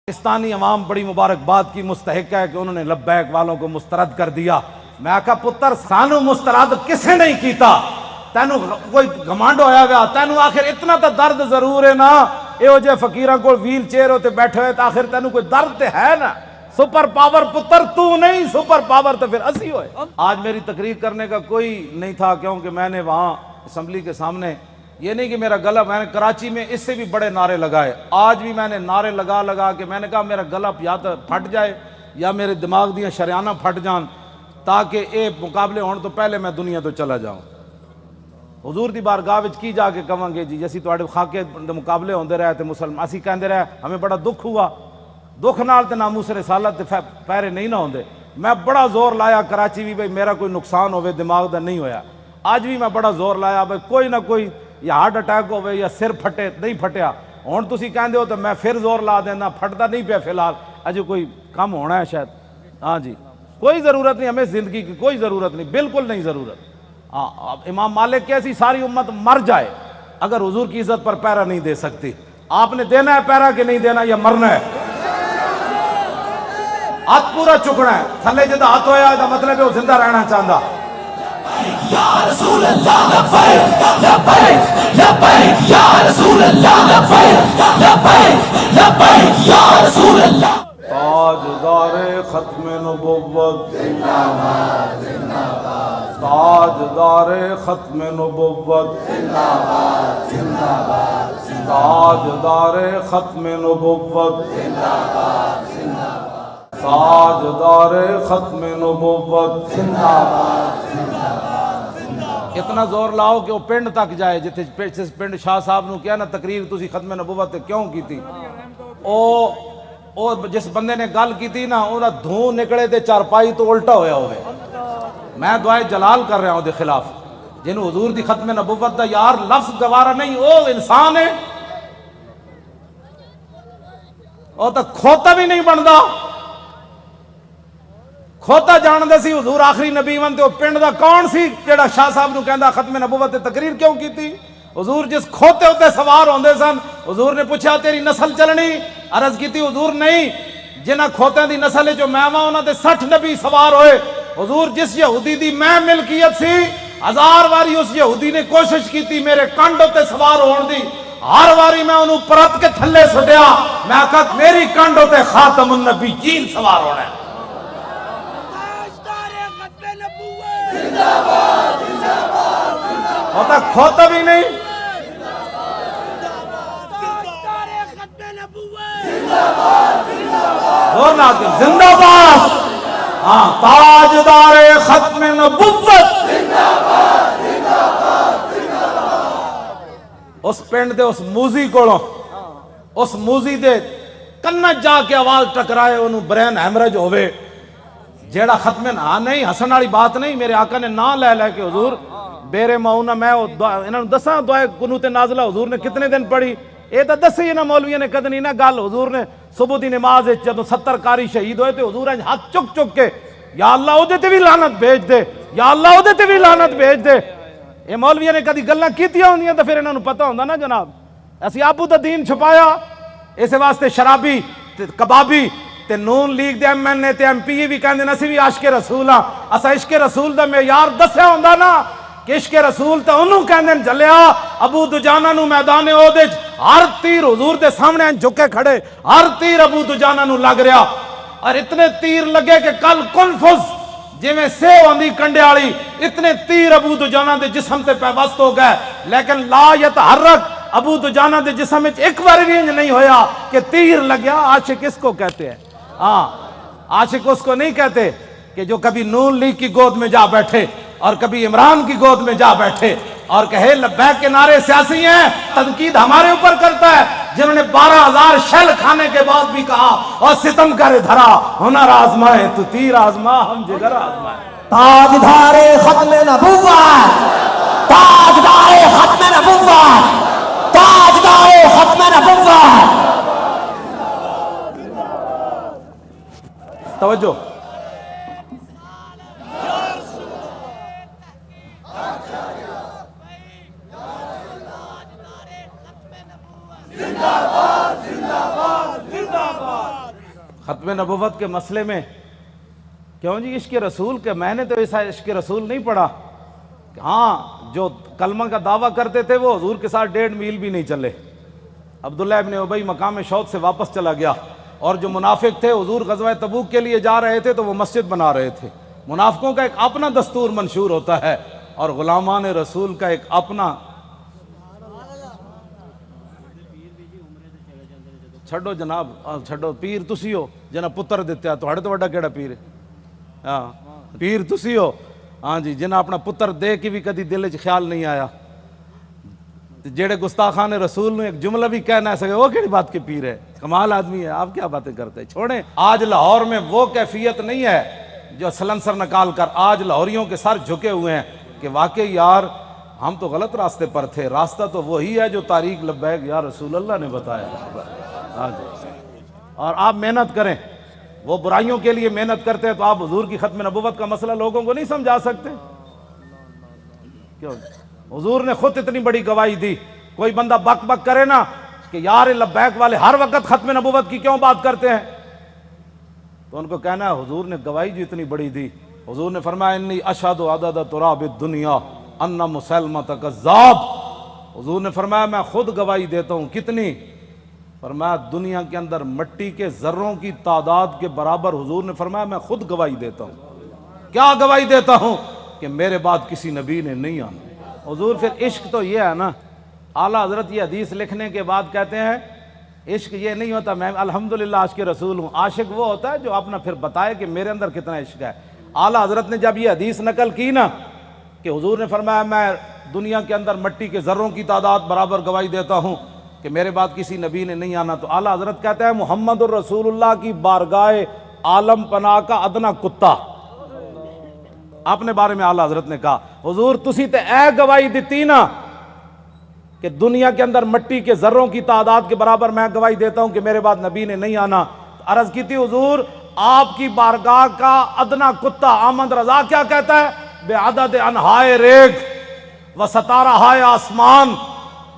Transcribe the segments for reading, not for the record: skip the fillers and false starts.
پاکستانی عوام بڑی مبارکباد کی مستحق ہے کہ انہوں نے لبیک والوں کو مسترد کر دیا۔ میں کہا پتر سانو مسترد کسے نہیں کیتا، تینو کوئی گھمنڈ ہویا گیا، تینو آخر اتنا تا درد ضرور ہے نا، ایو جے فقیراں کو ویل چیئر ہوتے بیٹھے ہوئے، آخر تینو کوئی درد تے ہے نا۔ سپر پاور پتر تو نہیں، سپر پاور تو پھر اسی ہوئے۔ آج میری تقریر کرنے کا کوئی نہیں تھا، کیونکہ میں نے وہاں اسمبلی کے سامنے یہ نہیں کہ میرا گلا، میں نے کراچی میں اس سے بھی بڑے نعرے لگائے، آج بھی میں نے نعرے لگا کے میں نے کہا میرا گلا یا تو پھٹ جائے یا میرے دماغ دیاں شریانہ پھٹ جان، تاکہ اے مقابلے ہون تو پہلے میں دنیا تو چلا جاؤں۔ حضور دی بارگاہ وچ کی جا کے کہاں گے جی اسی تواڈے خاکے مقابلے ہوندے رہے تے مسلمان اسی کہندے رہے ہمیں بڑا دکھ ہوا، دکھ نال تے ناموس رسالت تے پیرے نہیں نہ ہوندے۔ میں بڑا زور لایا کراچی بھی بھئی میرا کوئی نقصان ہوئے دماغ دا نہیں ہویا، آج بھی میں بڑا زور لایا بھئی کوئی نہ کوئی یا ہارٹ اٹیک ہوئے یا سر پھٹے، نہیں پھٹیا، ہون تسی کہندے ہو تو میں پھر زور لا دینا، پھٹتا نہیں پیا فی الحال، اجے کوئی کم ہونا ہے شاید۔ ہاں جی کوئی ضرورت نہیں، ہمیں زندگی کی کوئی ضرورت نہیں، بالکل نہیں ضرورت۔ امام مالک کیسی ساری امت مر جائے اگر حضور کی عزت پر پیرا نہیں دے سکتی۔ آپ نے دینا ہے پیرا کہ نہیں دینا یا مرنا ہے؟ ہاتھ پورا چکنا ہے، تھلے جدہ ہاتھ ہویا ہے مطلب ہے وہ زندہ رہنا چاہتا۔ یا رسول اللہ لبیک لبیک لبیک یا رسول اللہ لبیک لبیک لبیک یا رسول اللہ۔ تاجدار ختم نبوت زندہ باد زندہ باد، تاجدار ختم نبوت زندہ باد زندہ باد، تاجدار ختم نبوت زندہ باد زندہ باد، تاجدار ختم نبوت زندہ باد زندہ باد۔ اتنا زور لاؤ کہ وہ پنڈ تک جائے، جتنے پنڈ شاہ صاحب نو کیا نا تقریر تسی ختم نبوت کیوں کی تھی، او جس بندے نے گل کی تھی نا انہاں دھوں نکلے تے چارپائی تو الٹا ہویا ہوئے۔ میں دعائے جلال کر رہا ہوں دے خلاف، جنہوں حضور دی ختم نبوت دا یار لفظ گوارا نہیں، او انسان ہے، او تا کھوتا بھی نہیں بندا، کھوتا جان دے سی حضور آخری نبی ون تے او پنڈ دا کون سی جڑا شاہ صاحب نو کہندا ختم نبوت تے تقریر کیوں کی تھی؟ حضور جس کھوتے ہوتے سوار ہوندے سن، حضور نے پوچھا تیری نسل چلنی؟ عرض کی تھی حضور نہیں، جنہ کھوتیں دی نسل جو میں وہاں انہاں دے 60 نبی سوار ہوئے۔ حضور جس یہودی دی میں ملکیت سی، 1000 واری اس یہودی نے کوشش کی تھی میرے کانڈ ہوتے سوار ہون دی، ہر واری میں انہوں پرت کے تھلے سٹیا، میں کہا میری کانڈ ہوتے خاتم النبیین سوار ہونا ہے۔ ہوتا کھوتا بھی نہیں، زور نہ آتے زندہ باد، ہاں تاجدار ختم نبوت، اس پنڈ دے اس موزی کوڑوں، اس موزی دے کنج جا کے آواز ٹکرائے انہوں برین ہیمرج ہوئے، جیڑا ختم نہ نہیں ہسن والی بات نہیں، میرے آقا نے نہ لے لے کے حضور بیرے ماؤنہ میں انہوں نے دساں دعائے قنوت نازلہ حضور نے کتنے دن پڑھی، اے تا دسی نا مولویہ نے کدنی نا گل، حضور نے صبح دی نماز جدو 70 کاری شہید ہوئے تھے حضور نے ہاتھ چک چک کے یا اللہ او دے تے بھی لعنت بھیج دے، یا اللہ او دے تے بھی لعنت بھیج دے۔ اے مولویہ نے کدی گلاں کیتیاں ہوندیاں تے پھر انہاں نوں پتہ ہوندا نا جناب، اسی آپو دا دین چھپایا، اس واسطے شرابی تے کبابی تے نون لیگ دے ایم این اے تے ایم پی بھی کہندے اسی بھی عاشق رسول ہاں، اسا عشق رسول دا معیار دسیا ہوندا نا کہ عشق رسول تے انہوں کہندے جلیا ابو دجانہ نو میدان احد ہر تیر حضور دے سامنے جھکے کھڑے، ہر تیر ابو دجانہ نو لگ رہا، اور اتنے تیر لگے کہ کل کنفز جی میں سیو آندھی کنڈے آڑی، اتنے تیر ابو دجانہ دے جسم تے پیوست ہو گئے، لیکن لا یتحرک ابو دجانہ دے جسم میں ایک بار بھی نہیں ہویا کہ تیر لگیا۔ عاشق اس کو کہتے ہیں، ہاں عاشق اس کو نہیں کہتے کہ جو کبھی نون لیگ کی گود میں جا بیٹھے اور کبھی عمران کی گود میں جا بیٹھے اور کہے لبیک کے نعرے سیاسی ہیں، تنقید ہمارے اوپر کرتا ہے، جنہوں نے 12,000 شیل کھانے کے بعد بھی کہا اور ستم کرے دھرا ہنر آزمائے تو تیر آزما ہم جگر آزمائے۔ تاجدار ختم نبوت، تاجدار ختم نبوت، تاجدار ختم نبوت۔ توجہ، زندہ باد زندہ باد زندہ باد۔ ختم نبوت کے مسئلے میں کیوں جی عشق رسول کے، میں نے تو ایسا عشق رسول نہیں پڑھا. ہاں جو کلمہ کا دعویٰ کرتے تھے وہ حضور کے ساتھ 1.5 میل بھی نہیں چلے. عبداللہ ابن ابی مقام شوق سے واپس چلا گیا. اور جو منافق تھے حضور غزوہ تبوک کے لیے جا رہے تھے تو وہ مسجد بنا رہے تھے. منافقوں کا ایک اپنا دستور منشور ہوتا ہے اور غلامان رسول کا ایک اپنا. چھڈو جناب، چھڈو. پیر تسی ہو جنہ پتر دیتے ہیں تو وڈا کیڑا پیر ہے؟ ہاں پیر تسی ہو ہاں جی، جنہ اپنا پتر دے کے بھی کدی دل چ خیال نہیں آیا. جیڑے گستاخان رسول نے ایک جملہ بھی کہہ نہ سکے وہ کیڑی بات کے پیر ہے؟ کمال آدمی ہے. آپ کیا باتیں کرتے ہیں؟ چھوڑیں. آج لاہور میں وہ کیفیت نہیں ہے جو سلنسر نکال کر آج لاہوریوں کے سر جھکے ہوئے ہیں کہ واقعی یار ہم تو غلط راستے پر تھے. راستہ تو وہی ہے جو طریق لبیک یا رسول اللہ نے بتایا. ہاں جی. اور آپ محنت کریں. وہ برائیوں کے لیے محنت کرتے ہیں تو آپ حضور کی ختم نبوت کا مسئلہ لوگوں کو نہیں سمجھا سکتے؟ کیوں؟ حضور نے خود اتنی بڑی گواہی دی. کوئی بندہ بک بک کرے نا کہ یار لبیک والے ہر وقت ختم نبوت کی کیوں بات کرتے ہیں، تو ان کو کہنا ہے حضور نے گواہی جو اتنی بڑی دی. حضور نے فرمایا انی اشہد عدد تراب الدنیا ان مسلمۃ کذاب. حضور نے فرمایا میں خود گواہی دیتا ہوں. کتنی؟ فرمایا دنیا کے اندر مٹی کے ذروں کی تعداد کے برابر. حضور نے فرمایا میں خود گواہی دیتا ہوں. کیا گواہی دیتا ہوں؟ کہ میرے بعد کسی نبی نے نہیں آنا. حضور پھر عشق تو یہ ہے نا، اعلیٰ حضرت یہ حدیث لکھنے کے بعد کہتے ہیں عشق یہ نہیں ہوتا میں الحمدللہ عاشق رسول ہوں. عاشق وہ ہوتا ہے جو اپنا پھر بتائے کہ میرے اندر کتنا عشق ہے. اعلیٰ حضرت نے جب یہ حدیث نقل کی نا کہ حضور نے فرمایا میں دنیا کے اندر مٹی کے ذروں کی تعداد برابر گواہی دیتا ہوں کہ میرے بعد کسی نبی نے نہیں آنا، تو اعلیٰ حضرت کہتے ہیں محمد الرسول اللہ کی بارگاہ عالم پناہ کا ادنا کتا. اپنے بارے میں اعلیٰ حضرت نے کہا حضور تسی تے اے گواہی دیتی نا کہ دنیا کے اندر مٹی کے ذروں کی تعداد کے برابر میں گواہی دیتا ہوں کہ میرے بعد نبی نے نہیں آنا. عرض کی تھی حضور آپ کی بارگاہ کا ادنا کتا احمد رضا کیا کہتا ہے؟ بے عدد انہائے ریگ و ستارہائے آسمان،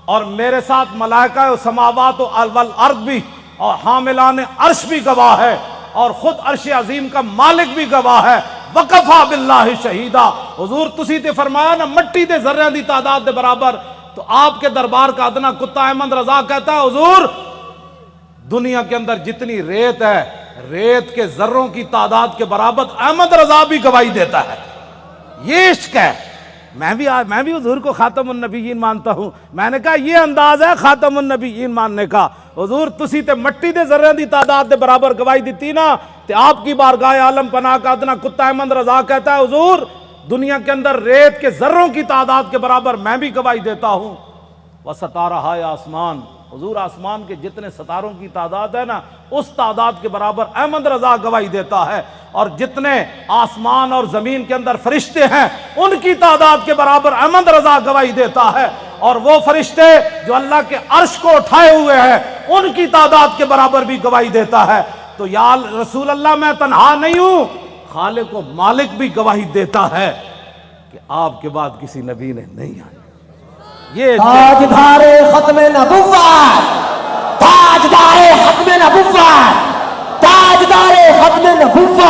اور میرے ساتھ ملائکہ و سماوات و والارض بھی اور حاملان عرش بھی گواہ ہے اور خود عرش عظیم کا مالک بھی گواہ ہے. وقفا باللہ شہیدہ. حضور تسی تے فرمایا نا مٹی دے ذریاں دی تعداد دے برابر، تو آپ کے دربار کا ادنا کتا احمد رضا کہتا ہے حضور دنیا کے اندر جتنی ریت ہے ریت کے ذروں کی تعداد کے برابر احمد رضا بھی گواہی دیتا ہے. یہ عشق ہے. میں بھی حضور کو خاتم النبیین مانتا ہوں. میں نے کہا یہ انداز ہے خاتم النبیین ماننے کا. حضور تسی تے مٹی دے ذریاں دی تعداد دے برابر گواہی دیتی نا تے آپ کی بارگاہ عالم پناہ کا ادنا کتا احمد رضا کہتا ہے حضور دنیا کے اندر ریت کے ذروں کی تعداد کے برابر میں بھی گواہی دیتا ہوں. وستارہائے آسمان، حضور آسمان کے جتنے ستاروں کی تعداد ہے نا اس تعداد کے برابر احمد رضا گواہی دیتا ہے. اور جتنے آسمان اور زمین کے اندر فرشتے ہیں ان کی تعداد کے برابر احمد رضا گواہی دیتا ہے. اور وہ فرشتے جو اللہ کے عرش کو اٹھائے ہوئے ہیں ان کی تعداد کے برابر بھی گواہی دیتا ہے. تو یا رسول اللہ میں تنہا نہیں ہوں، خالق و مالک بھی گواہی دیتا ہے کہ آپ کے بعد کسی نبی نے نہیں آنا. یہ تاجدار ختم نبوت، تاجدار ختم نبوت، تاجدار ختم نبوت.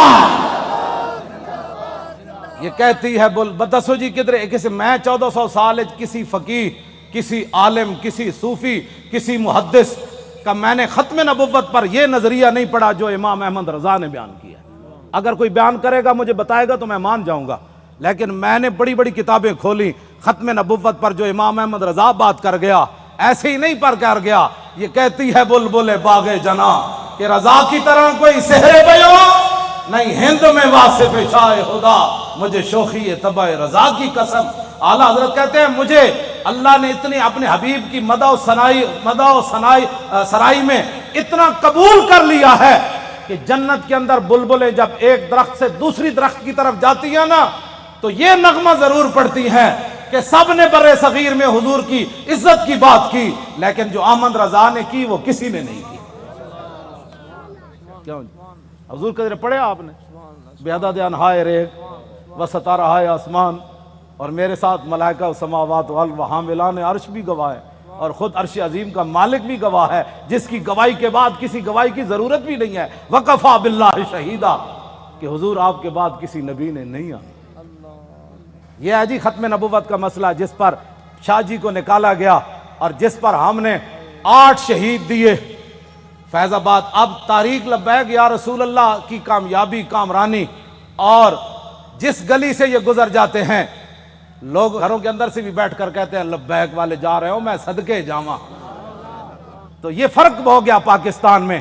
یہ کہتی ہے بول بتسو جی کدھر کسی میں 1400 سال کسی فقیہ کسی عالم کسی صوفی کسی محدث کا میں نے ختم نبوت پر یہ نظریہ نہیں پڑھا جو امام احمد رضا نے بیان کیا. اگر کوئی بیان کرے گا مجھے بتائے گا تو میں مان جاؤں گا، لیکن میں نے بڑی بڑی کتابیں کھولی ختم نبوت پر جو امام احمد رضا بات کر گیا ایسے ہی نہیں پر کر گیا. یہ کہتی ہے بلبل باغ جنا کہ رضا کی طرح کوئی سحر بیوں نہیں ہند میں واصف شاہ خدا، مجھے شوخی طبع رضا کی قسم. اعلیٰ حضرت کہتے ہیں مجھے اللہ نے اتنی اپنے حبیب کی مدح و سرائی میں اتنا قبول کر لیا ہے کہ جنت کے اندر بلبلیں جب ایک درخت سے دوسری درخت کی طرف جاتی ہیں نا تو یہ نغمہ ضرور پڑتی ہیں کہ سب نے برے صغیر میں حضور کی عزت کی بات کی، لیکن جو احمد رضا نے کی وہ کسی نے نہیں کی. کیوں حضور قدر پڑھے آپ نے بے عدد انہائے ریگ و ستارہائے آسمان، اور میرے ساتھ ملائکہ و سماوات و حاملان عرش بھی گواہ ہے. اور خود عرش عظیم کا مالک بھی گواہ ہے، جس کی گواہی کے بعد کسی گواہی کی ضرورت بھی نہیں ہے، وکفا باللہ شہیدا، کہ حضور آپ کے بعد کسی نبی نے نہیں آنا۔ یہ ہے جی ختم نبوت کا مسئلہ، جس پر شاہ جی کو نکالا گیا اور جس پر ہم نے 8 شہید دیے فیض آباد۔ اب تاریخ لبیک یا رسول اللہ کی کامیابی کامرانی، اور جس گلی سے یہ گزر جاتے ہیں لوگ گھروں کے اندر سے بھی بیٹھ کر کہتے ہیں لبیک والے جا رہے ہو، میں صدقے جاواں۔ تو یہ فرق ہو گیا پاکستان میں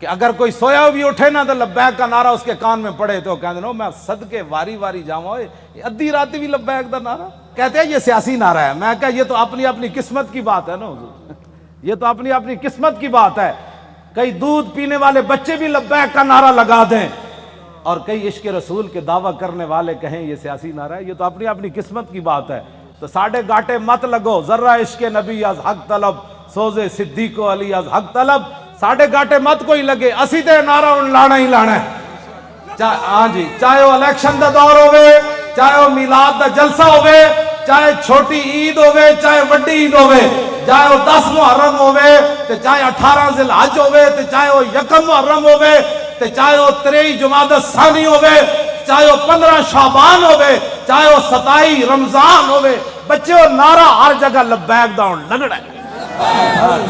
کہ اگر کوئی سویا بھی اٹھے نا تو لبیک کا نعرہ اس کے کان میں پڑے تو کہتے ہیں میں صدقے واری واری جاواں، ادھی رات بھی لبیک دا نعرہ کہتے ہیں یہ سیاسی نعرہ ہے۔ میں کہا یہ تو اپنی اپنی قسمت کی بات ہے نا حضور، یہ تو اپنی اپنی قسمت کی بات ہے۔ کئی دودھ پینے والے بچے بھی لبیک کا نعرہ لگا دیں اور کئی عشق رسول کے دعویٰ کرنے والے کہیں یہ سیاسی نعرہ ہے، یہ تو اپنی اپنی قسمت کی بات ہے۔ تو ساڑھے گاٹے مت لگو، ذرہ عشق نبی از حق طلب، سوزے صدیق و علی از حق طلب، ساڑھے گاٹے مت کوئی لگے، اسی تے نعرہ ان لانا ہی لانا ہے۔ ہاں جی، چاہے وہ الیکشن دا دور ہوئے، چاہے وہ میلاد دا جلسہ ہوئے، چاہے چھوٹی عید ہوئے چاہے وڈی عید ہوئے، چاہے وہ 10 محرم ہوئے تے چاہے 18 ذی الحج ہوئے تے چاہے وہ 1 محرم ہوئے تے چاہے وہ 23 جمادی الثانی ہوئے، چاہے وہ 15 شعبان ہوئے، چاہے وہ 27 رمضان ہوئے، بچے وہ نعرہ ہر جگہ لبیک دا ہون لگڑا ہے۔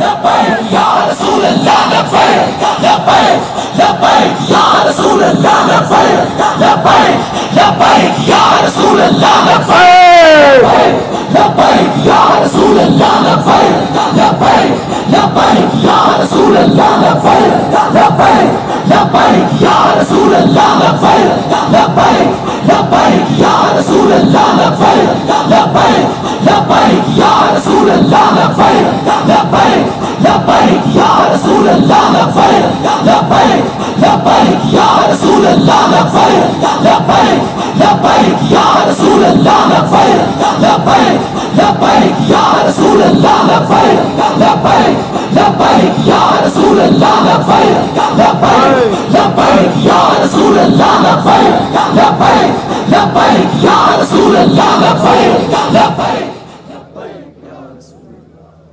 لبیک یا رسول اللہ، لبیک لبیک لبیک یا رسول اللہ، لبیک لبیک لبیک یا رسول اللہ، لبیک لبیک یا رسول اللہ، لبیک لبیک لبیک یا رسول اللہ، لبیک لبیک لبیک یا رسول اللہ، لبیک لبیک لبیک یا رسول اللہ، لبیک لبیک لبیک یا رسول اللہ، لبیک لبیک لبیک یا رسول اللہ، لبیک لبیک لبیک یا رسول اللہ، لبیک لبیک لبیک یا رسول اللہ، لبیک لبیک لبیک یا رسول اللہ، لبیک لبیک لبیک یا رسول اللہ، لبیک لبیک لبیک یا رسول اللہ، لبیک لبیک لبیک یا رسول اللہ، لبیک لبیک۔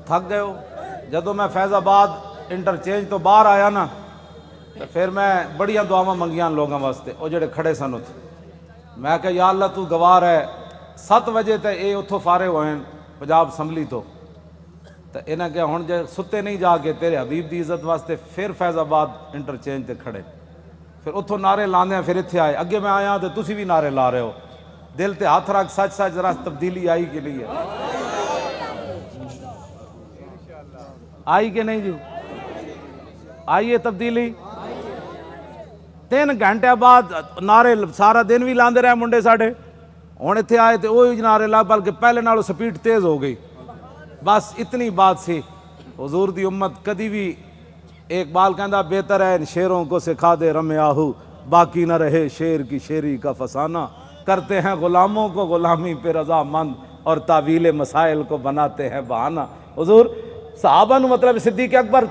تھک گئے ہو؟ جدو میں فیض آباد انٹرچینج تو باہر آیا نا تو پھر میں بڑیاں دعاواں منگیاں لوگوں واسطے، وہ جڑے کھڑے سن اتھے، میں کہ یا اللہ تو گواہ ہے 7 بجے تے اے اتھوں فارغ ہوئے پنجاب اسمبلی تو انہیں کہ ہن جے ستے نہیں جا کے تیرے حبیب دی عزت واسطے پھر فیض آباد انٹرچینج تے کھڑے، پھر اتھوں نعرے لاندے ہیں، پھر اتھے آئے، اگے میں آیا تو تسی بھی نعرے لا رہے ہو، دل تے ہاتھ رکھ، سچ سچ ذرا تبدیلی آئی کہ نہیں ہے؟ آئی کہ نہیں جی؟ آئی ہے تبدیلی؟ 3 گھنٹے بعد نعرے سارا دن بھی لاندے رہے منڈے ساڑھے، ہن اتھے آئے تے وہی نعرے لا، بلکہ پہلے نالوں سپیڈ تیز ہو گئی۔ بس اتنی بات سی، حضور دی امت کدی بھی، ایک بال کہندا بہتر ہے ان شیروں کو سکھا دے رم آہو، باقی نہ رہے شیر کی شیری کا فسانہ، کرتے ہیں غلاموں کو غلامی پہ رضا مند اور تعویل مسائل کو بناتے ہیں بہانہ۔ حضور صحابہ نو مطلب صدیق اکبر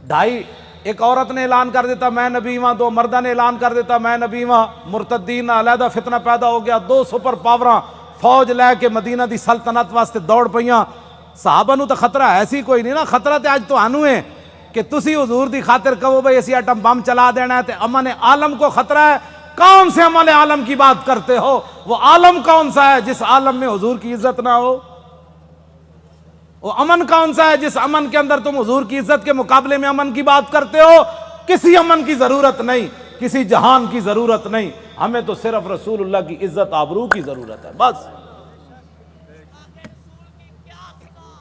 2.5، ایک عورت نے اعلان کر دیتا میں نبی ہاں، 2 مردہ نے اعلان کر دیتا میں نبی ہاں، مرتدین علیحدہ فتنہ پیدا ہو گیا، 2 سپر پاوراں فوج لے کے مدینہ دی سلطنت واسطے دوڑ پئیاں۔ صحابہ نو تو خطرہ ایسی کوئی نہیں نا، خطرہ تے آج تو آنو ہے کہ تسی حضور دی خاطر کہو بھئی اسی ایٹم بم چلا دینا ہے تے امن عالم کو خطرہ ہے۔ کون سے امن عالم کی بات کرتے ہو؟ وہ عالم کون سا ہے جس عالم میں حضور کی عزت نہ ہو؟ وہ امن کون سا ہے جس امن کے اندر تم حضور کی عزت کے مقابلے میں امن کی بات کرتے ہو؟ کسی امن کی ضرورت نہیں، کسی جہان کی ضرورت نہیں، ہمیں تو صرف رسول اللہ کی عزت آبرو کی ضرورت ہے بس۔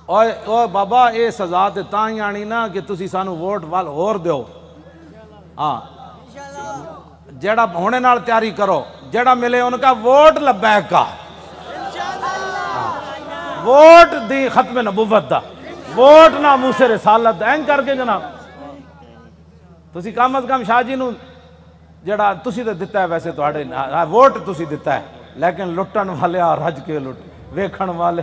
اوہ بابا اے سزا تے تاں ہی آنی نا کہ تسی سانو ووٹ وال ہور دیو، ہاں جیڑا ہونے نال تیاری کرو، جیڑا ملے ان کا ووٹ لبیک کا، ووٹ دی ختم نبوت دا، ووٹ ناموس رسالت دا، این کر کے جناب تسی کم از کم شاہ جی نو جیڑا تسی تے دتا ہے، ویسے تواڈے ووٹ تسی دتا ہے، لیکن لٹن والے رج کے لٹ، ویکھن والے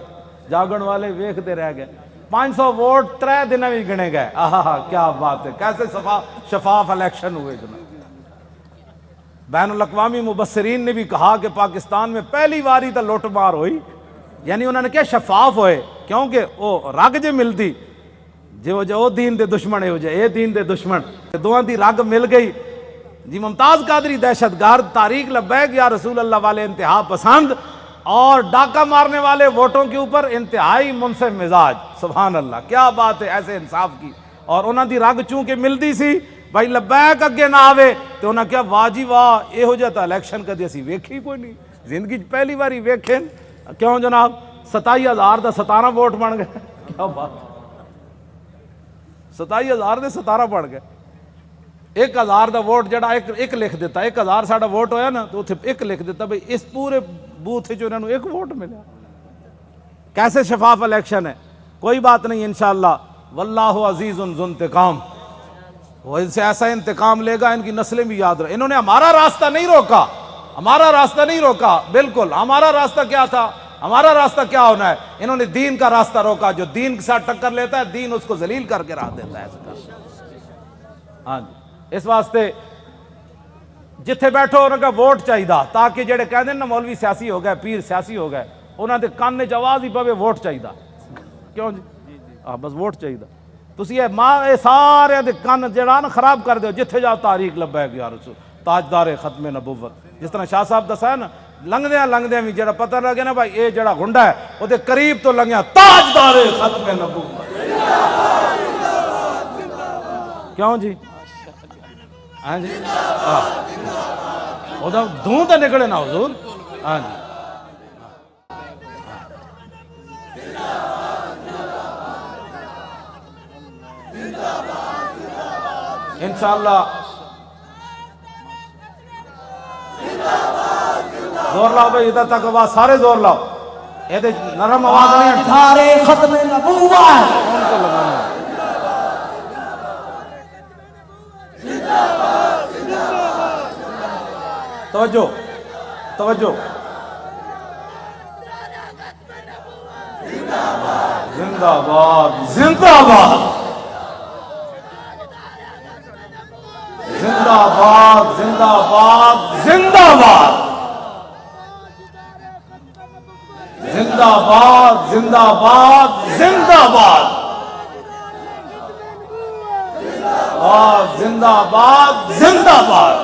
جاگن والے ویکھ دے رہ گئے۔ 500 ووٹ 3 دن میں گنے گئے، آہا کیا بات ہے، کیسے شفاف الیکشن ہوئے جناب۔ بین الاقوامی مبصرین نے بھی کہا کہ پاکستان میں پہلی باری تا لوٹ مار ہوئی، یعنی انہوں نے کیا شفاف ہوئے، کیونکہ وہ رگ جے ملتی جو دین دے دشمن ہے ہو جائے اے دین دے دشمن دوہاں دی رگ مل گئی جی۔ ممتاز قادری دہشت گرد، طارق لبیک یا رسول اللہ والے انتہا پسند، اور ڈاکہ مارنے والے ووٹوں کے اوپر انتہائی منصف مزاج۔ سبحان اللہ، کیا بات ہے ایسے انصاف کی۔ اور انہاں دی رگ چونکہ ملتی سی بھائی لبیک اگے نہ آوے تو انہاں کیا واہ جی واہ، یہو جہا الیکشن کدی اسی ویکھی کوئی نہیں، زندگی پہلی باری ویکھیں۔ کیوں جناب 27,000 دا 17 ووٹ بن گئے، کیا بات، 27,000 دے 17 بن گئے۔ 1,000 دا ووٹ جڑا ایک لکھ دیتا، 1,000 ساڑا ووٹ ہویا نا تو اتنے ایک لکھ دیتا بھئی اس پورے بوتھ جو انہوں نے ایک ووٹ ملا۔ کیسے شفاف الیکشن ہے، کوئی بات نہیں انشاءاللہ، واللہ عزیز ذو انتقام، وہ ان سے ایسا انتقام لے گا ان کی نسلیں بھی یاد رہے۔ انہوں نے ہمارا راستہ نہیں روکا، ہمارا راستہ نہیں روکا، بالکل ہمارا راستہ کیا تھا، ہمارا راستہ کیا ہونا ہے، انہوں نے دین کا راستہ روکا۔ جو دین کے ساتھ ٹکر لیتا ہے دین اس کو ذلیل کر کے راہ دیتا ہے۔ ہاں جی، اس واسطے جتھے بیٹھو انہوں کا ووٹ چاہیے تاکہ جڑے کہتے ہیں نا مولوی سیاسی ہو گئے، پیر سیاسی ہو گئے، انہوں نے کان وچ آواز ہی پوے ووٹ چاہیے۔ کیوں جی؟ ہاں بس ووٹ چاہیے۔ تسی یہ سارے دے کان جڑا نا خراب کر دیو، جتھے جاؤ طارق لبیک یا رسول، تاجدار ختم نبوت۔ جس طرح شاہ صاحب دسا ہے نا، لنگدیاں بھی جڑا پتہ لگے نا بھائی اے جڑا گنڈا ہے وہ دے قریب تو لنگیا تاجدار ختم نبوت۔ کیوں جی؟ ہاں جی، وہ دھوں تے نکلے نا حضور۔ ہاں جی، انشاءاللہ زور لاؤ بھائی، ادھر تک آواز سارے زور لاؤ، یہ نرم آواز نہیں ہے، تاجدار ختم نبوت، ان کو لگانا ہے۔ توجہ توجہ، زندہ باد زندہ باد زندہ باد زندہ باد زندہ باد زندہ باد زندہ باد زندہ باد زندہ باد زندہ باد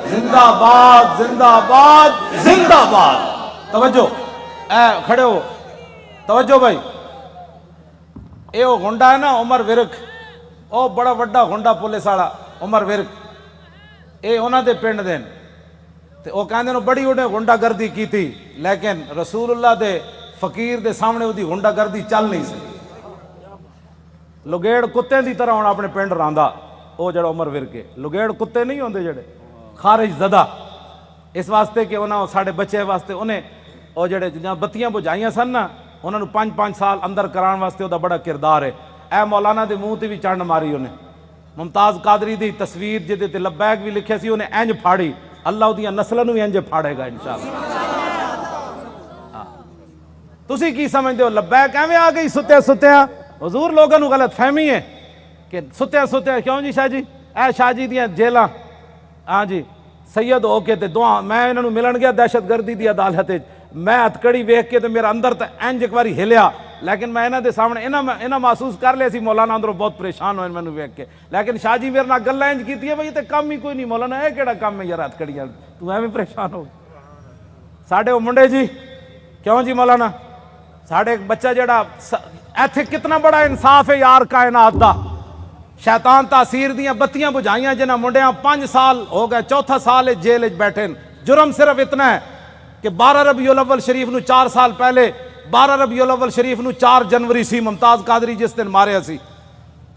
زندہ باد زندہ باد زندہ باد۔ توجہ، اے کھڑے ہو، توجہ بھائی، اے وہ گنڈا ہے نا عمر ورک، او بڑا وڈا گنڈا پولیس والا عمر ورک، اے انہاں دے پنڈ دین تے او کہندے نے بڑی انہیں گنڈا گردی کی تھی، لیکن رسول اللہ دے فقیر دے سامنے دی گنڈا گردی چل نہیں سکی۔ لگیڑ کتے دی طرح ہونا اپنے پنڈ راندا، او جڑا عمر ورک ہے، لگیڑ کتے نہیں ہوندے جڑے خارج زدہ، اس واسطے کہ انہوں ساڑھے بچے واسطے انہیں او جڑے بتیاں بجھائیاں سن نا انہوں نے 5 سال اندر کران واسطے وہ بڑا کردار ہے۔ اے مولانا دے منہ تے بھی چنڈ ماری انہیں، ممتاز قادری دی تصویر جدے تے لبیک بھی لکھے سی انہیں انج پھاڑی، اللہ دیاں نسلوں بھی انج پھاڑے گا انشاءاللہ۔ تسی کی سمجھتے ہو لبیک ایویں آ گئی ستیاں؟ حضور لوگوں کو غلط فہمی ہے کہ ستیاں کیوں جی شاہ جی، اے شاہ جی دیاں جیلاں، ہاں جی سید ہو کے تے دعا، میں انہوں ملن گیا دہشت گردی دی عدالت، میں ہتکڑی ویکھ کے تے میرا اندر تے انج ایک باری ہلیا، لیکن میں انہاں دے سامنے انہاں محسوس کر لیا سی مولانا اندروں بہت پریشان ہوئے مینوں ویکھ کے، لیکن شاہ جی میرے نال گلاں انج کیتی ہے بھئی تے کم ہی کوئی نہیں مولانا، اے کیڑا کم ہے یار ہتکڑیاں، تو ایویں پریشان ہو ساڈے او منڈے جی۔ کیوں جی مولانا ساڈے ایک بچہ جڑا ایتھے کتنا بڑا انصاف ہے یار کائنات دا، شیطان تاثیر دیاں بتیاں بجھائیاں جنہاں منڈیاں 5 سال ہو گئے، چوتھا سال جیل بیٹھے، جرم صرف اتنا ہے کہ 12 ربیع الاول شریف نو 4 سال پہلے 12 ربیع الاول شریف نو 4 جنوری سی ممتاز قادری جس دن ماریا سی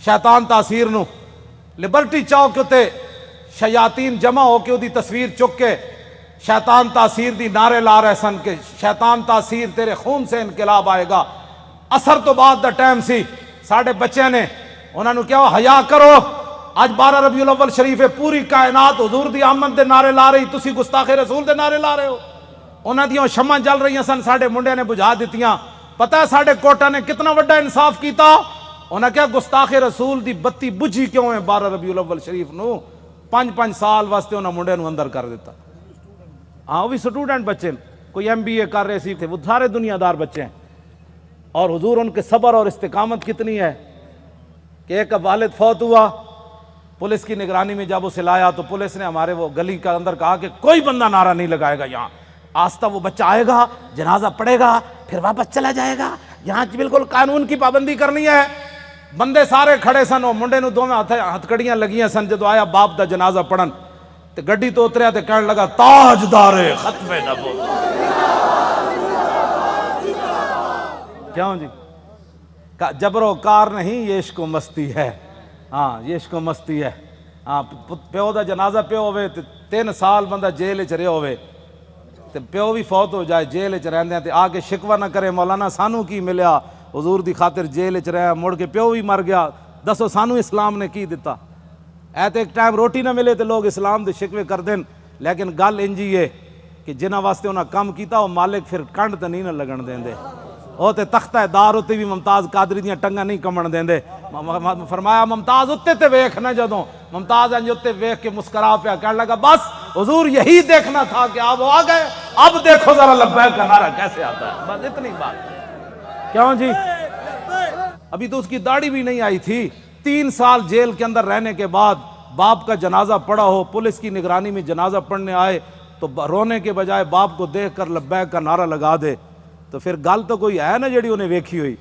شیطان تاثیر نو، لبرٹی چوک تے شیاطین جمع ہو کے دی تصویر چک کے شیطان تاثیر دی نعرے لا رہے سن کہ شیطان تاثیر تیرے خون سے انقلاب آئے گا۔ اثر تو بعد دا ٹائم سی، ساڑھے بچے نے انہوں نے کیا حیا کرو، آج 12 ربیع الاول شریف ہے، پوری کائنات حضور دی آمد دے نعرے لا رہی، تسی گستاخ رسول دے نعرے لا رہے ہو۔ انہاں دیاں شمع جل رہی سن، ساڑھے منڈے نے بجھا دیتیاں۔ پتہ ہے ساڑھے کوٹا نے کتنا وڈا انصاف کیتا، انہاں کیا گستاخ رسول دی بتی بجھی کیوں ہے 12 ربیع الاول شریف نو، 5 سال واسطے انہاں منڈے نو اندر کر دیتا۔ ہاں وہ بھی سٹوڈنٹ بچے کوئی MBA کر رہے سی تھے، وہ سارے دنیا دار بچے ہیں. اور حضور ان کے صبر اور استقامت کتنی ہے کہ ایک والد فوت ہوا، پولیس کی نگرانی میں جب اسے لایا تو پولیس نے ہمارے وہ گلی کے اندر کہا کہ کوئی بندہ نعرہ نہیں لگائے گا یہاں. آستہ وہ بچہ آئے گا، جنازہ پڑے گا، پھر واپس چلا جائے گا. یہاں بالکل قانون کی پابندی کرنی ہے. بندے سارے کھڑے سن، وہ منڈے نو دوویں ہتھکڑیاں لگیاں سن. جدو آیا باپ دا جنازہ پڑھن تے گڈی تو اتریا تے کہنے لگا تاجدار ختم نبوت. کیوں جی؟ جبر و کار نہیں، یہ عشق و مستی ہے. ہاں یہ عشق و مستی ہے. ہاں پیو دا جنازہ پیو ہوئے تے 3 سال بندہ جیل چ رہیا ہوئے تے پیو بھی فوت ہو جائے جیل چ رہندے تے آ کے شکوہ نہ کرے مولانا سانو کی ملیا، حضور دی خاطر جیل چ رہیا، مڑ کے پیو بھی مر گیا. دسو سانو اسلام نے کی دیتا؟ اے تے ایک ٹائم روٹی نہ ملے تے لوگ اسلام دے شکوے کر دین. لیکن گل انجی ہے کہ جنہاں واسطے انہاں کم کیتا وہ مالک پھر کنڈ تے نہیں نہ لگن دیندے. وہ تے تختہ دار اتے بھی ممتاز قادری دیاں ٹنگاں نہیں کمن دیندے. فرمایا ممتاز اتے تے ویکھ نہ، جدوں ممتاز انج اتے ویکھ کے مسکرا پیا کہنے لگا بس حضور یہی دیکھنا تھا کہ آپ آ گئے، اب دیکھو ذرا لبیک کا نعرہ کیسے آتا ہے. بس اتنی بات. کیوں جی؟ ابھی تو اس کی داڑھی بھی نہیں آئی تھی. 3 سال جیل کے اندر رہنے کے بعد باپ کا جنازہ پڑا ہو، پولیس کی نگرانی میں جنازہ پڑھنے آئے تو رونے کے بجائے باپ کو دیکھ کر لبیک کا نعرہ لگا دے تو پھر گل تو کوئی ہے نا جڑی انہیں ویکھی ہوئی.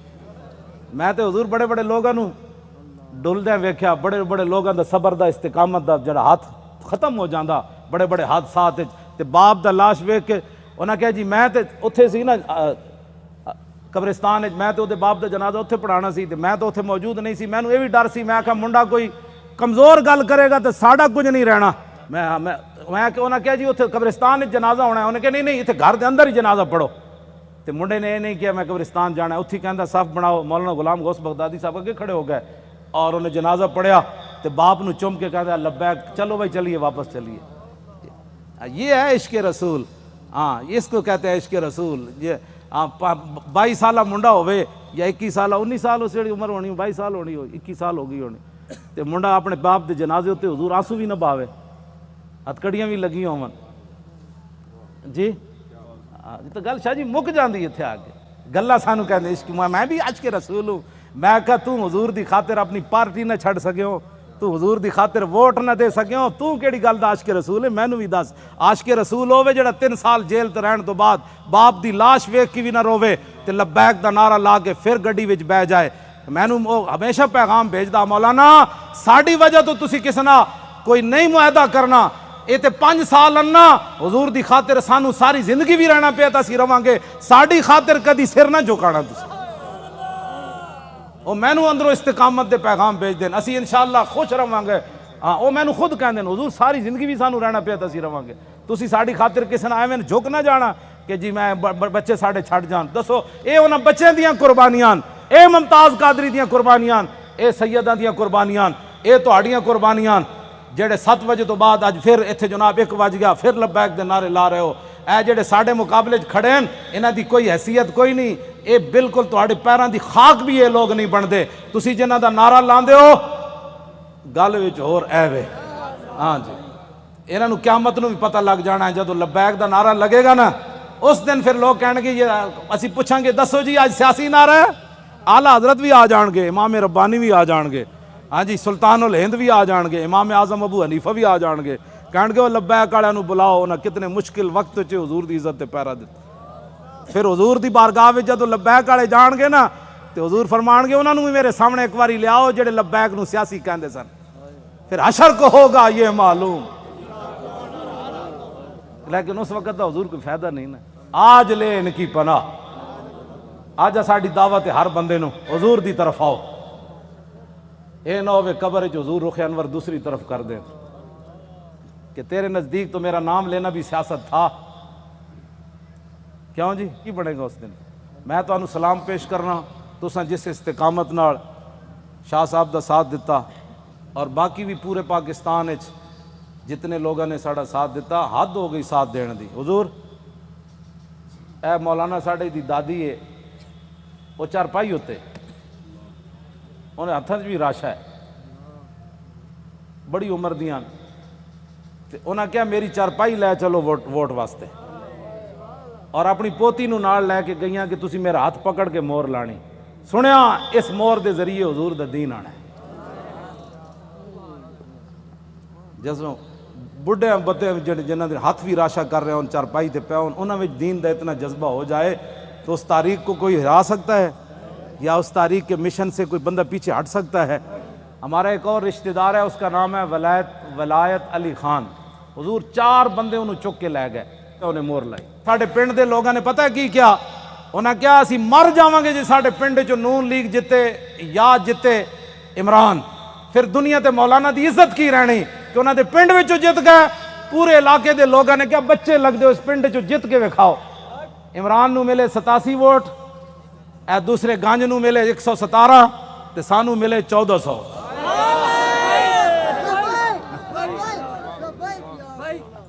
میں تے حضور بڑے بڑے لوگاں نو ڈلدیاں ویکھیا، بڑے بڑے لوگاں دا صبر دا استقامت دا جڑا ہاتھ ختم ہو جاندا بڑے بڑے حادثات تے باپ دا لاش ویکھ کے انہاں کہا جی میں تے اتھے سی نا قبرستان میں تے باپ دا جنازہ اتھے پڑھانا سی تے میں تو اتھے موجود نہیں سی. مینوں یہ بھی ڈر سی، میں کہا منڈا کوئی کمزور گل کرے گا تے ساڈا کچھ نہیں رہنا. میں کہ انہاں کہا جی اتھے قبرستان وچ جنازہ ہونا ہے. انہاں کہا نہیں اتھے گھر دے اندر ہی جنازہ پڑھو. تے منڈے نے یہ نہیں کیا میں قبرستان جانا ہے. اتھی کہندا صف بناؤ. مولانا غلام غوث بغدادی صاحب اگے کھڑے ہو گئے اور انہیں جنازہ پڑھیا تے باپ نو چم کے کہتا لبیک، چلو بھائی چلیے واپس چلیے. یہ ہے عشق رسول. ہاں اس کو کہتے ہیں عشق رسول. یہ 22 سالہ منڈا ہوئے یا 21 سالہ 19 سال اس جڑی عمر ہونی 22 سال ہونی ہو 21 سال ہو گئی ہونی تے منڈا اپنے باپ دے جنازے ہوتے حضور آنسو بھی نہ باوے، ہتھکڑیاں بھی لگی ہون. جی تو گل شاہ جی مک جاندی اتھے آ کے گلاں سانو کہندے عشق. میں بھی عشق رسول ہوں. میں کہا تو حضور دی خاطر اپنی پارٹی نہ چھڑ سکیو، تو حضور دی خاطر ووٹ نہ دے سکیو، تو کیڑی گل دا عاشق رسول ہے؟ مینوں بھی دس. عاشق رسول ہوے جڑا 3 سال جیل تے رہن تو بعد باپ دی لاش ویکھ کے بھی نہ روے تے لبیک دا نعرہ لا کے پھر گڈی وچ بہ جائے. مینوں ہمیشہ پیغام بھیجدا مولانا ساڈی وجہ تو تسی کس نہ کوئی نہیں معاہدہ کرنا. یہ تے 5 سال انا حضور دی خاطر سانو ساری زندگی بھی رہنا پیا تا اسی رواں گے. ساڈی خاطر کدی سر نہ جھکانا تسی. وہ مینوں اندروں استقامت دے پیغام بھیج دین، اسی انشاءاللہ خوش رواں گے. ہاں وہ مینوں خود کہندے حضور ساری زندگی بھی سانو رہنا پیا تا اسی رواں گے. تسی ساڈی خاطر کسے نہ ایویں جھک نہ جانا کہ جی میں بچے ساڈے چھڈ جان. دسو اے انہاں بچیاں دیاں قربانیاں، اے ممتاز قادری دیاں قربانیاں، اے سیداں دیاں قربانیاں، اے تہاڈیاں قربانیاں جڑے 7 بجے تو بعد اج پھر اتنے جناب 1 بج گیا پھر لبیک دے نعرے لا رہے ہو. اے جڑے ساڈے مقابلے کھڑے ہیں انہاں دی کوئی حیثیت کوئی نہیں. اے بالکل تہاڈے پیراں دی خاک بھی یہ لوگ نہیں بنتے. تسی جنہاں دا نعرہ لاندے ہو گل وچ ہور ایوے. ہاں جی انہاں نو قیامت نو بھی پتہ لگ جانا ہے جدو لبیک دا نعرہ لگے گا نا اس دن پھر لوگ کہن گے یہ اسی پوچھاں گے دسو جی آج سیاسی نعرہ ہے؟ اعلیٰ حضرت بھی آ جان گے، امام ربانی بھی آ جان گے، ہاں جی سلطان الہند بھی آ جان گے، امام اعظم ابو حنیفہ بھی آ جان گے. کہن گے وہ لبیک والے نو بلاؤ. انہاں کتنے مشکل وقت چ حضور دی عزت تے پیرا دتے. پھر حضور دی بارگاہ وچ جدوں لبیک والے جان گے نا تے حضور فرمان گے انہاں نو بھی میرے سامنے ایک واری لیاؤ جڑے لبیک نو سیاسی کہندے سن. پھر حشر کو ہوگا یہ معلوم. لیکن اس وقت تو حضور کوئی فائدہ نہیں نا. آج لے ان کی پناہ. آج ساڈی دعوت ہے ہر بندے نو حضور دی طرف آؤ. اے نہ ہوئے قبر وچ حضور رخ انور دوسری طرف کر دیں کہ تیرے نزدیک تو میرا نام لینا بھی سیاست تھا. کیوں جی کی بنے گا اس دن؟ میں تو انہوں سلام پیش کرنا تساں جس استقامت نال شاہ صاحب دا ساتھ دیتا اور باقی بھی پورے پاکستان وچ جتنے لوگوں نے ساڑا ساتھ دیتا حد ہو گئی ساتھ دین دی. حضور اے مولانا ساڑے دی دادی ہے وہ چارپائی ہوتے انہیں ہتھاں بھی راشا ہے بڑی عمر دیاں تے انہاں کیا میری چارپائی لے چلو ووٹ واسطے. اور اپنی پوتی نو نال لے کے گئیاں کہ تسی میرا ہاتھ پکڑ کے مور لانی. سنیا اس مور دے ذریعے حضور دا دین آنا ہے. جسوں بڑھے بتے جنہ دے ہاتھ بھی راشا کر رہے ہوں چارپائی تے پیا ہون انہاں وچ دین دا اتنا جذبہ ہو جائے تو اس تاریخ کو کوئی ہرا سکتا ہے یا اس تاریخ کے مشن سے کوئی بندہ پیچھے ہٹ سکتا ہے؟ ہمارا ایک اور رشتہ دار ہے، اس کا نام ہے ولایت علی خان. حضور 4 بندے انہوں چک کے لے گئے، انہیں مور لائی. ساڈے پنڈ دے لوگوں نے پتہ کی کیا؟ انہاں کیا اسی مر جاواں گے جی ساڈے پنڈ چ نون لیگ جتے یا جتے عمران، پھر دنیا تے مولانا دی عزت کی رہنی کہ انہاں دے پنڈ وچوں جت گئے. پورے علاقے دے لوگوں نے کیا بچے لگ دے اس پنڈ چوں جت کے وکھاؤ. عمران نو ملے 87 ووٹ، اے دوسرے گانج نو ملے 117 تے سانو ملے 1400.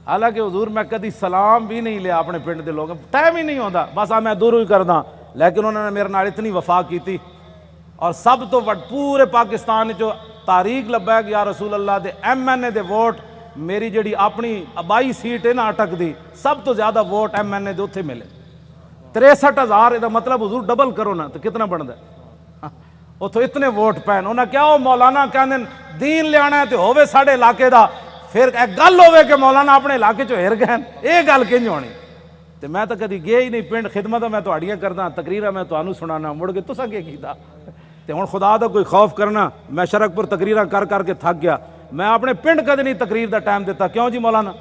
حالانکہ حضور میں کدی سلام بھی نہیں لیا اپنے پنڈ دے لوگوں، ٹائم ہی نہیں ہوتا، بس میں دوروں ہی کردا. لیکن انہوں نے میرے نال اتنی وفا کی تھی. اور سب تو پورے پاکستان جو تاریخ لبیک یا رسول اللہ دے ایم این اے دے ووٹ، میری جڑی اپنی آبائی سیٹ ہے نا اٹک دی، سب تو زیادہ ووٹ ایم این اے دے اتھے ملے 63,000. یہ مطلب حضور ڈبل کرو نا تو کتنا بنتا ہے؟ اتھو اتنے ووٹ پین. انہاں کیا ہو مولانا کہندے دین لیانا ہے تے ہووے ساڈے علاقے دا، پھر ایک گل ہوئے کہ مولانا اپنے علاقے چو ہر گئے، یہ گل کنج ہونی؟ تو میں تو کدی گیا ہی نہیں پنڈ. خدمت میں تہاڈیاں کردا، تقریراں میں تانوں سنانا، مڑ کے تساں کی کیتا؟ تے ہن خدا دا کوئی خوف کرنا. میں شرک پور تقریراں کر کے تھک گیا. میں اپنے پنڈ کدی نہیں تقریر دا ٹائم دیتا. کیوں جی مولانا؟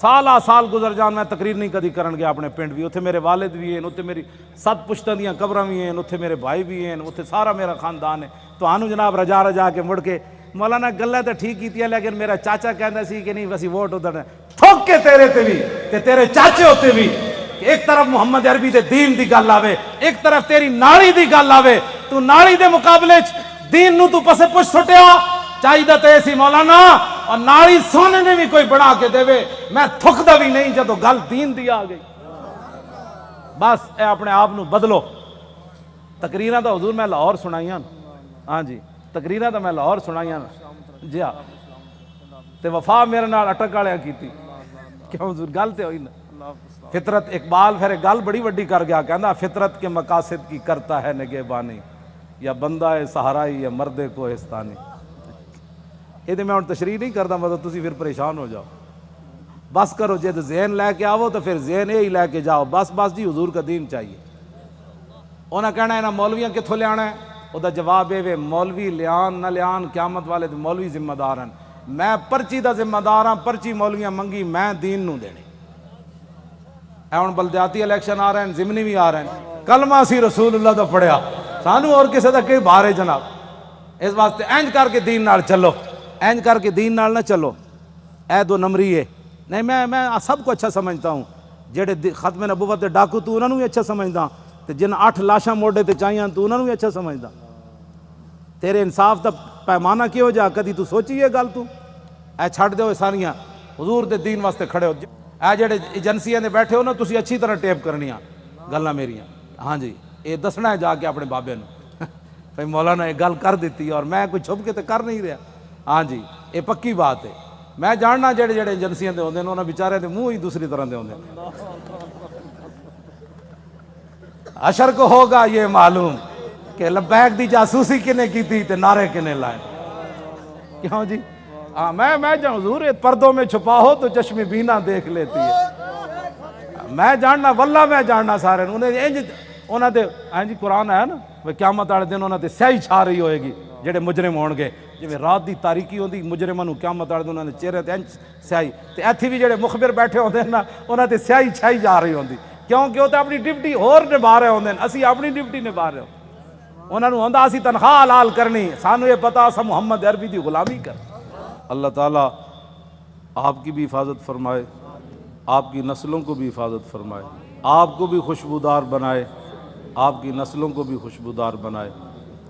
سال گزر جان میں تقریر نہیں کدی کرن گیا اپنے پنڈ بھی. اتھے میرے والد بھی ہیں، اتھے میری 7 پشتاں دیاں قبراں بھی ہیں، اتھے میرے بھائی بھی ہیں، اتھے سارا میرا خاندان ہے. تانوں جناب رجا کے مڑ کے مولانا گلاں تے ٹھیک کیتیاں، لیکن میرا چاچا کہندا سی کہ نہیں وسی ووٹ ادھر تھوک کے تیرے تے بھی تے تیرے چاچے ہوتے بھی. ایک طرف محمد عربی دے دین دی گل آوے، ایک طرف تیری نالی دی گل آوے، تو نالی دے مقابلے دین نو تو پسے پچھ سٹیا. چاہیے تے سی مولانا اور نالی سونے نے بھی کوئی بنا کے دے. میں تھکدا بھی نہیں جدو گل دین دی آ گئی. بس اے اپنے آپ نو بدلو. تقریراں تو حضور میں لاہور سنائیاں، ہاں جی تقریراں تو میں لاہور سنائیاں جی ہاں. تے وفا میرے نال اٹک والے کیتی. کیوں حضور گل تے ہوئی نا. فطرت اقبال پھر ایک گل بڑی وڈی کر گیا، کہندا فطرت کے مقاصد کی کرتا ہے نگہبانی، یا بندہ ہے سہارائی یا مرد کوہستانی. یہ میں ہوں تشریح نہیں کرتا، مطلب تسی پھر پریشان ہو جاؤ. بس کرو جد ذہن لے کے آؤ تو پھر ذہن یہی لے کے جاؤ. بس جی حضور کا دین چاہیے. انہاں کہنا ہے نا مولویاں کتھوں لیا ہے؟ وہ دا جواب ہے مولوی لیان نہ لیان قیامت والے تو مولوی ذمہ دار ہیں. میں پرچی دا ذمہ دار ہاں، پرچی مولویاں منگی میں دین نو دینی. اے ہن بلدیاتی الیکشن آ رہے ہیں، ضمنی بھی آ رہے ہیں، کلمہ سی رسول اللہ دا پڑھیا، سانو اور کسی دا کئی بار ہے جناب. اس واسطے اینج کر کے دین نال چلو، اینج کر کے دین نال نہ چلو. اے 2 نمبری ہے نہیں. میں سب کو اچھا سمجھتا ہوں. جڑے ختم نبوت دے ڈاکو تو انہوں نے بھی اچھا سمجھدا، تے جن 8 لاشاں موڈے تے چاہیاں تو انہوں نے بھی اچھا سمجھدا. تیرے انصاف دا پیمانہ کی ہو جا کدی تو سوچی یہ گل تو؟ اے چھڑ دیو ساریاں حضور دے دین واسطے کھڑے ہو. اے جڑے ایجنسیاں دے بیٹھے ہو نا تسی اچھی طرح ٹیپ کرنیاں گلاں میریاں. ہاں جی یہ دسنا ہے جا کے اپنے بابے نو بھائی مولانا یہ گل کر دیتی اور میں کوئی چھپ کے تے کر نہیں رہا. ہاں جی یہ پکی بات ہے. میں جاننا جڑے ایجنسیاں دے ہوندے نے انہاں بیچارے دے منہ ہی دوسری طرح دے ہوندے. حشر کو ہوگا یہ معلوم کہ لبیک دی جاسوسی کنے کی تھی تے نعرے کنے لائے. کیوں جی؟ ہاں میں جان حضور پردوں میں چھپا ہو تو چشم بینا دیکھ لیتی ہے. میں جاننا واللہ میں جاننا سارے انہاں دے. ہاں جی قرآن ہے نا وہ قیامت والے دن انہاں تے سیاہی چھا رہی ہوئے گی جڑے مجرم ہون گے. جی رات دی تاریکی ہوندی مجرماں نوں قیامت والے دن انہاں دے چہرے تے سیاہی، تے ایتھے بھی جڑے مخبر بیٹھے ہوندے نا انہاں تے سیاہی چھائی جا رہی ہوندی. کیونکہ وہ تے اپنی ڈیوٹی ہور نبھا رہے ہوندے، اسی اپنی ڈیوٹی نبھا رہے ہوں. انہاں نوں ہوندا اسی تنخواہ حلال کرنی، سانو یہ پتہ اساں محمد عربی دی غلامی کر. اللہ تعالیٰ آپ کی بھی حفاظت فرمائے، آپ کی نسلوں کو بھی حفاظت فرمائے، آپ کو بھی خوشبودار بنائے، آپ کی نسلوں کو بھی خوشبودار بنائے،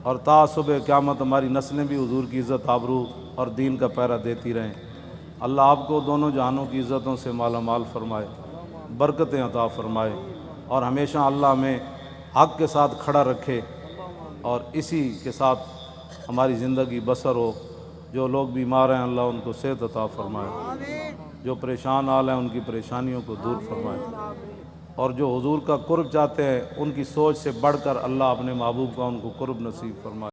اور تا صبح قیامت ہماری نسلیں بھی حضور کی عزت آبرو اور دین کا پہرا دیتی رہیں. اللہ آپ کو دونوں جہانوں کی عزتوں سے مالا مال فرمائے، برکتیں عطا فرمائے، اور ہمیشہ اللہ ہمیں حق کے ساتھ کھڑا رکھے اور اسی کے ساتھ ہماری زندگی بسر ہو. جو لوگ بیمار ہیں اللہ ان کو صحت عطا فرمائے، جو پریشان حال ہیں ان کی پریشانیوں کو دور فرمائے. اور جو حضور کا قرب چاہتے ہیں ان کی سوچ سے بڑھ کر اللہ اپنے محبوب کا ان کو قرب نصیب فرمائے۔